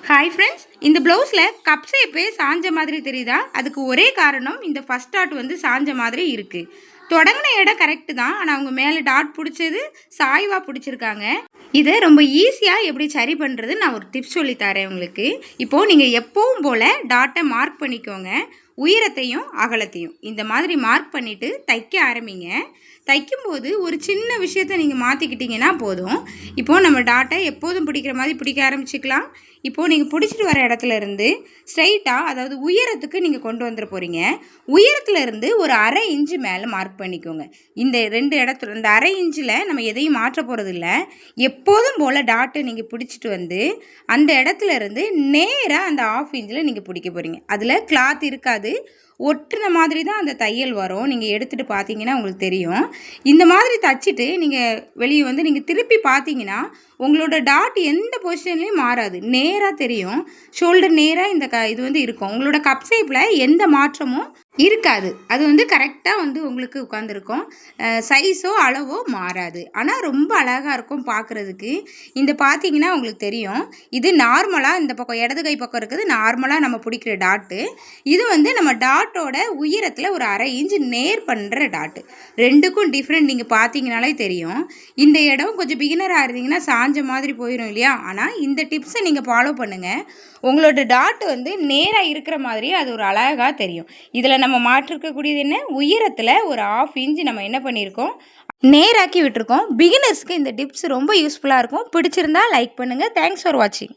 Hi friends, இந்த ப்ளவுஸில் cup ஷேப்பே சாஞ்ச மாதிரி தெரியுதா? அதுக்கு ஒரே காரணம் இந்த ஃபஸ்ட் டாட் வந்து சாஞ்ச மாதிரி இருக்குது. தொடங்கின இடம் கரெக்டு தான், ஆனால் அவங்க மேலே டாட் பிடிச்சது சாய்வாக பிடிச்சிருக்காங்க. இதை ரொம்ப ஈஸியாக எப்படி சரி பண்ணுறது நான் ஒரு டிப்ஸ் சொல்லித்தரேன் உங்களுக்கு. இப்போது நீங்கள் எப்பவும் போல் டாட்டை மார்க் பண்ணிக்கோங்க. உயரத்தையும் அகலத்தையும் இந்த மாதிரி மார்க் பண்ணிவிட்டு தைக்க ஆரம்பிங்க. தைக்கும்போது ஒரு சின்ன விஷயத்தை நீங்கள் மாற்றிக்கிட்டிங்கன்னா போதும். இப்போது நம்ம டாட்டை எப்போதும் பிடிக்கிற மாதிரி பிடிக்க ஆரம்பிச்சிக்கலாம். இப்போது நீங்கள் பிடிச்சிட்டு வர இடத்துல இருந்து ஸ்ட்ரைட்டாக, அதாவது உயரத்துக்கு நீங்கள் கொண்டு வந்துட போகிறீங்க. உயரத்துலேருந்து ஒரு 1/2 இன்ச்சு மேலே மார்க் பண்ணிக்கோங்க. இந்த 2 இடத்துல இந்த 1/2 இன்ச்சில் நம்ம எதையும் மாற்ற போகிறது இல்லை. எப்போதும் போல் டாட்டை நீங்கள் பிடிச்சிட்டு வந்து அந்த இடத்துல இருந்து நேராக அந்த 1/2 இன்ச்சில் நீங்கள் பிடிக்க போகிறீங்க. அதில் கிளாத் இருக்காது, ஒட்டுன மாதிரி தான் அந்த தையல் வரும். நீங்கள் எடுத்துகிட்டு பார்த்தீங்கன்னா உங்களுக்கு தெரியும். இந்த மாதிரி தைச்சிட்டு நீங்கள் வெளியே வந்து நீங்கள் திருப்பி பார்த்தீங்கன்னா உங்களோட டாட் எந்த பொசிஷன்லேயும் மாறாது, நேராக தெரியும். ஷோல்டர் நேராக இந்த இது வந்து இருக்கும். உங்களோட கப் ஷேப்பில் எந்த மாற்றமும் இருக்காது. அது வந்து கரெக்டாக வந்து உங்களுக்கு உட்காந்துருக்கும். சைஸோ அளவோ மாறாது. ஆனால் ரொம்ப அழகாக இருக்கும் பார்க்குறதுக்கு. இந்த பார்த்தீங்கன்னா உங்களுக்கு தெரியும். இது நார்மலாக இந்த பக்கம் இடது கை பக்கம் இருக்குது, நார்மலாக நம்ம பிடிக்கிற டாட்டு. இது வந்து நம்ம டாட்டோட உயரத்தில் ஒரு 1/2 இன்ச்சு நேர் பண்ணுற டாட்டு. ரெண்டுக்கும் டிஃப்ரெண்ட் நீங்கள் பார்த்தீங்கனாலே தெரியும். இந்த இடம் கொஞ்சம் பிகினராக இருந்தீங்கன்னா சாஞ்ச மாதிரி போயிடும் இல்லையா? ஆனால் இந்த டிப்ஸை நீங்கள் ஃபாலோ பண்ணுங்கள். உங்களோட டாட் வந்து நேராக இருக்கிற மாதிரியே அது ஒரு அழகாக தெரியும். இதில் நம்ம மாற்றிருக்கக்கூடியது என்ன? உயரத்தில் ஒரு 1/2 இன்ச்சு நம்ம என்ன பண்ணியிருக்கோம், நேராக்கி விட்டுருக்கோம். பிகினர்ஸ்க்கு இந்த டிப்ஸ் ரொம்ப யூஸ்ஃபுல்லாக இருக்கும். பிடிச்சிருந்தா லைக் பண்ணுங்கள். தேங்க்ஸ் ஃபார் வாட்சிங்.